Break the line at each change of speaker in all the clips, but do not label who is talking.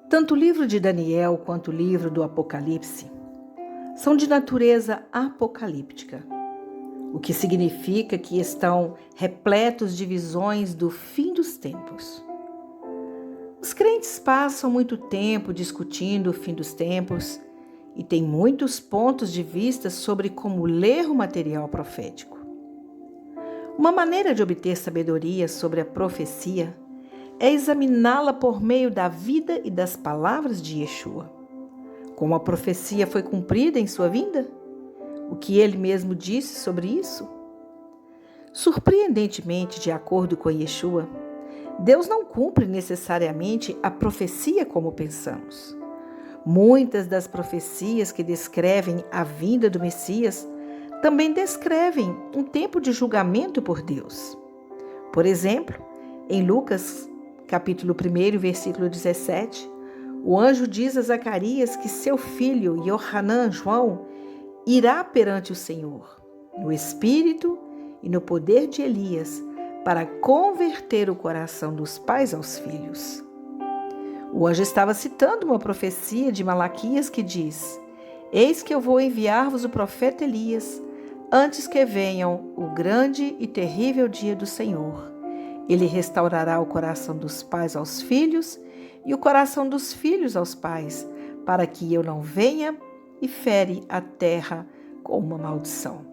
Tanto o livro de Daniel quanto o livro do Apocalipse são de natureza apocalíptica, o que significa que estão repletos de visões do fim dos tempos. Os crentes passam muito tempo discutindo o fim dos tempos e têm muitos pontos de vista sobre como ler o material profético. Uma maneira de obter sabedoria sobre a profecia é examiná-la por meio da vida e das palavras de Yeshua. Como a profecia foi cumprida em sua vinda? O que ele mesmo disse sobre isso? Surpreendentemente, de acordo com Yeshua, Deus não cumpre necessariamente a profecia como pensamos. Muitas das profecias que descrevem a vinda do Messias também descrevem um tempo de julgamento por Deus. Por exemplo, em Lucas, capítulo 1, versículo 17, o anjo diz a Zacarias que seu filho, Yohanan, João, irá perante o Senhor, no espírito e no poder de Elias, para converter o coração dos pais aos filhos. O anjo estava citando uma profecia de Malaquias que diz: Eis que eu vou enviar-vos o profeta Elias, antes que venham o grande e terrível dia do Senhor. Ele restaurará o coração dos pais aos filhos e o coração dos filhos aos pais, para que eu não venha e fere a terra com uma maldição.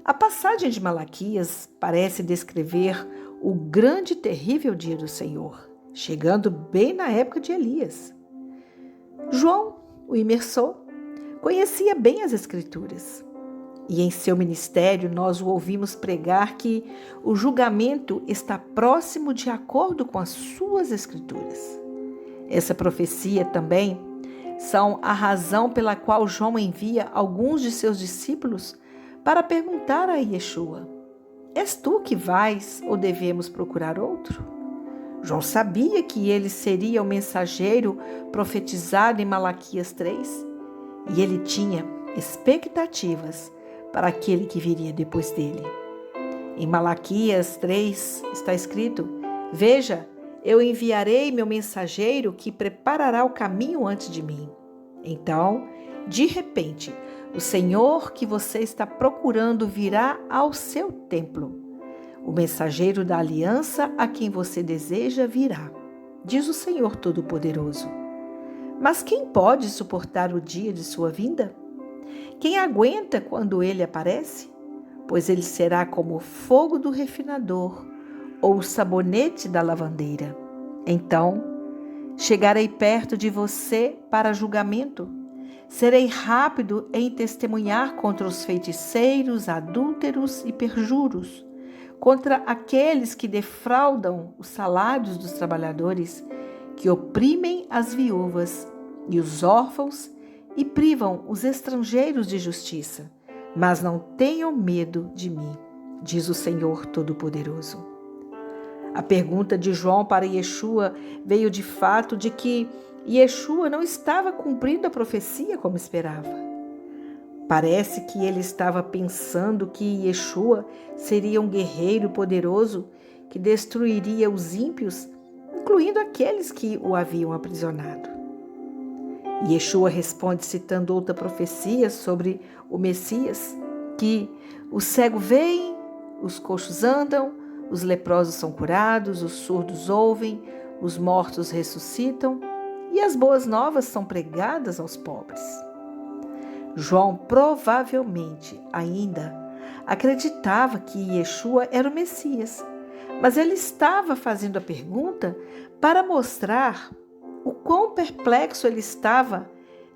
A passagem de Malaquias parece descrever o grande e terrível dia do Senhor, chegando bem na época de Elias. João, o imersor, conhecia bem as Escrituras. E em seu ministério nós o ouvimos pregar que o julgamento está próximo de acordo com as suas Escrituras. Essa profecia também são a razão pela qual João envia alguns de seus discípulos para perguntar a Yeshua: És tu que vais ou devemos procurar outro? João sabia que ele seria o mensageiro profetizado em Malaquias 3 e ele tinha expectativas para aquele que viria depois dele. Em Malaquias 3 está escrito: Veja, eu enviarei meu mensageiro que preparará o caminho antes de mim. Então, de repente, o Senhor que você está procurando virá ao seu templo. O mensageiro da aliança a quem você deseja virá, diz o Senhor Todo-Poderoso. Mas quem pode suportar o dia de sua vinda? Quem aguenta quando ele aparece? Pois ele será como o fogo do refinador ou o sabonete da lavandeira. Então, chegarei perto de você para julgamento. Serei rápido em testemunhar contra os feiticeiros, adúlteros e perjuros, contra aqueles que defraudam os salários dos trabalhadores, que oprimem as viúvas e os órfãos e privam os estrangeiros de justiça. Mas não tenham medo de mim, diz o Senhor Todo-Poderoso. A pergunta de João para Yeshua veio de fato de que Yeshua não estava cumprindo a profecia como esperava. Parece que ele estava pensando que Yeshua seria um guerreiro poderoso que destruiria os ímpios, incluindo aqueles que o haviam aprisionado. Yeshua responde citando outra profecia sobre o Messias, que os cegos veem, os coxos andam, os leprosos são curados, os surdos ouvem, os mortos ressuscitam e as boas novas são pregadas aos pobres. João provavelmente ainda acreditava que Yeshua era o Messias, mas ele estava fazendo a pergunta para mostrar o quão perplexo ele estava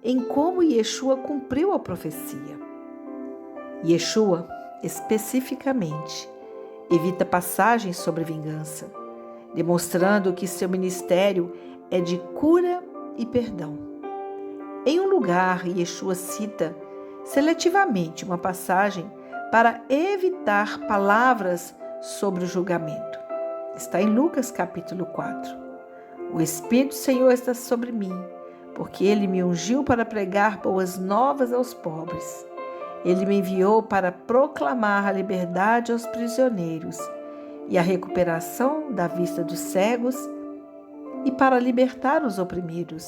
em como Yeshua cumpriu a profecia. Yeshua, especificamente, evita passagens sobre vingança, demonstrando que seu ministério é de cura e perdão. Em um lugar, Yeshua cita seletivamente uma passagem para evitar palavras sobre o julgamento. Está em Lucas capítulo 4. O Espírito do Senhor está sobre mim, porque Ele me ungiu para pregar boas novas aos pobres. Ele me enviou para proclamar a liberdade aos prisioneiros e a recuperação da vista dos cegos e para libertar os oprimidos,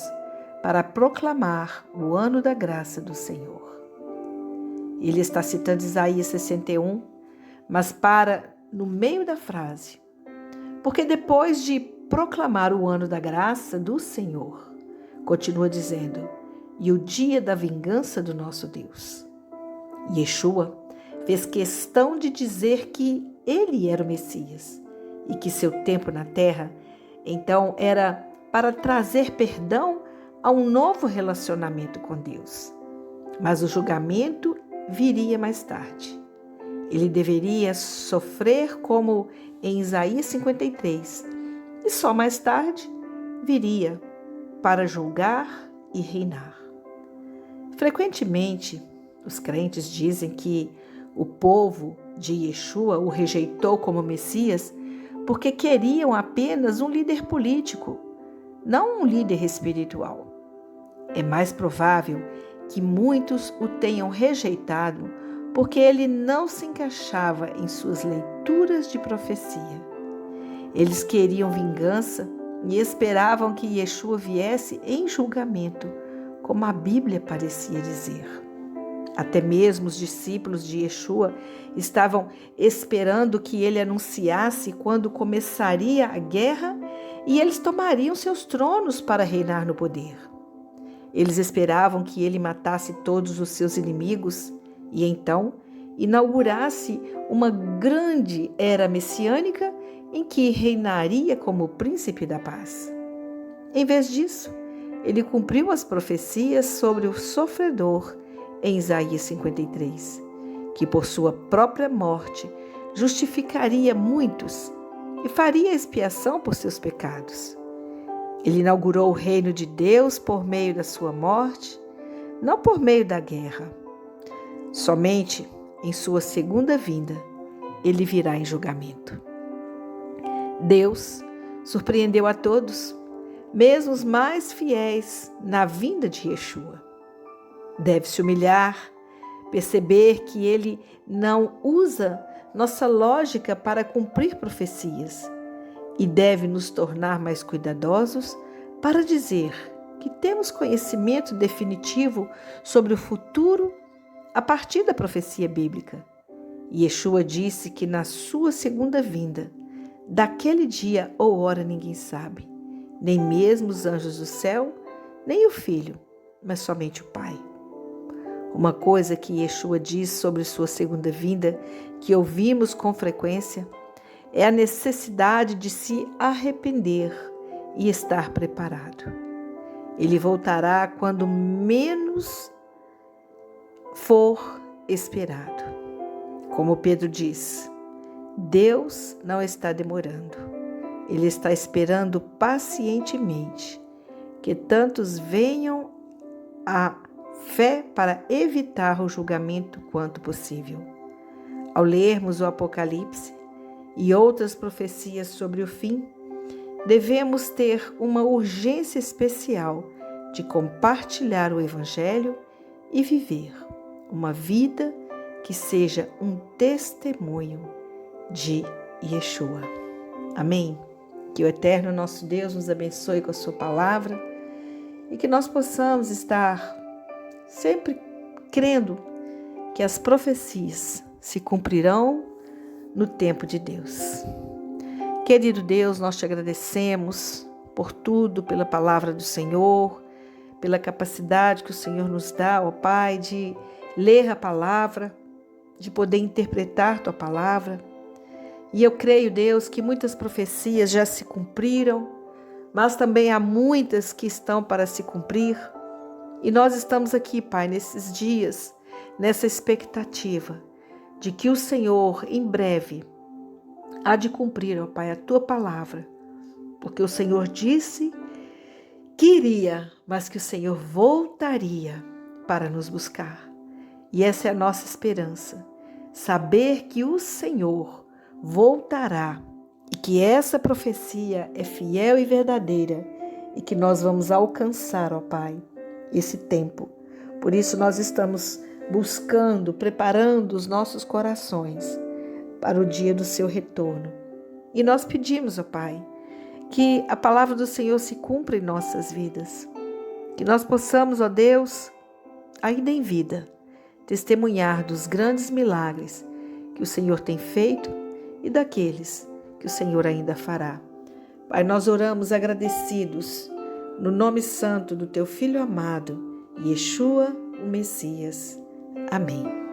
para proclamar o ano da graça do Senhor. Ele está citando Isaías 61, mas para no meio da frase, porque depois de proclamar o ano da graça do Senhor, continua dizendo, e o dia da vingança do nosso Deus. Yeshua fez questão de dizer que ele era o Messias e que seu tempo na terra, então, era para trazer perdão a um novo relacionamento com Deus. Mas o julgamento viria mais tarde. Ele deveria sofrer como em Isaías 53, e só mais tarde viria para julgar e reinar. Frequentemente, os crentes dizem que o povo de Yeshua o rejeitou como Messias porque queriam apenas um líder político, não um líder espiritual. É mais provável que muitos o tenham rejeitado porque ele não se encaixava em suas leituras de profecia. Eles queriam vingança e esperavam que Yeshua viesse em julgamento, como a Bíblia parecia dizer. Até mesmo os discípulos de Yeshua estavam esperando que ele anunciasse quando começaria a guerra e eles tomariam seus tronos para reinar no poder. Eles esperavam que ele matasse todos os seus inimigos e então inaugurasse uma grande era messiânica em que reinaria como príncipe da paz. Em vez disso, ele cumpriu as profecias sobre o sofredor em Isaías 53, que por sua própria morte justificaria muitos e faria expiação por seus pecados. Ele inaugurou o reino de Deus por meio da sua morte, não por meio da guerra. Somente em sua segunda vinda, ele virá em julgamento. Deus surpreendeu a todos, mesmo os mais fiéis, na vinda de Yeshua. Deve se humilhar, perceber que ele não usa nossa lógica para cumprir profecias e deve nos tornar mais cuidadosos para dizer que temos conhecimento definitivo sobre o futuro a partir da profecia bíblica. Yeshua disse que na sua segunda vinda, daquele dia ou hora ninguém sabe, nem mesmo os anjos do céu, nem o Filho, mas somente o Pai. Uma coisa que Yeshua diz sobre sua segunda vinda, que ouvimos com frequência, é a necessidade de se arrepender e estar preparado. Ele voltará quando menos for esperado. Como Pedro diz, Deus não está demorando. Ele está esperando pacientemente que tantos venham a fé para evitar o julgamento quanto possível. Ao lermos o Apocalipse e outras profecias sobre o fim, devemos ter uma urgência especial de compartilhar o Evangelho e viver uma vida que seja um testemunho de Yeshua. Amém? Que o eterno nosso Deus nos abençoe com a sua palavra e que nós possamos estar sempre crendo que as profecias se cumprirão no tempo de Deus. Querido Deus, nós te agradecemos por tudo, pela palavra do Senhor, pela capacidade que o Senhor nos dá, ó Pai, de ler a palavra, de poder interpretar tua palavra. E eu creio, Deus, que muitas profecias já se cumpriram, mas também há muitas que estão para se cumprir. E nós estamos aqui, Pai, nesses dias, nessa expectativa de que o Senhor, em breve, há de cumprir, ó Pai, a tua palavra. Porque o Senhor disse que iria, mas que o Senhor voltaria para nos buscar. E essa é a nossa esperança, saber que o Senhor voltará e que essa profecia é fiel e verdadeira e que nós vamos alcançar, ó Pai, esse tempo. Por isso nós estamos buscando, preparando os nossos corações para o dia do seu retorno. E nós pedimos, ó Pai, que a palavra do Senhor se cumpra em nossas vidas. Que nós possamos, ó Deus, ainda em vida, testemunhar dos grandes milagres que o Senhor tem feito e daqueles que o Senhor ainda fará. Pai, nós oramos agradecidos no nome santo do Teu Filho amado, Yeshua, o Messias. Amém.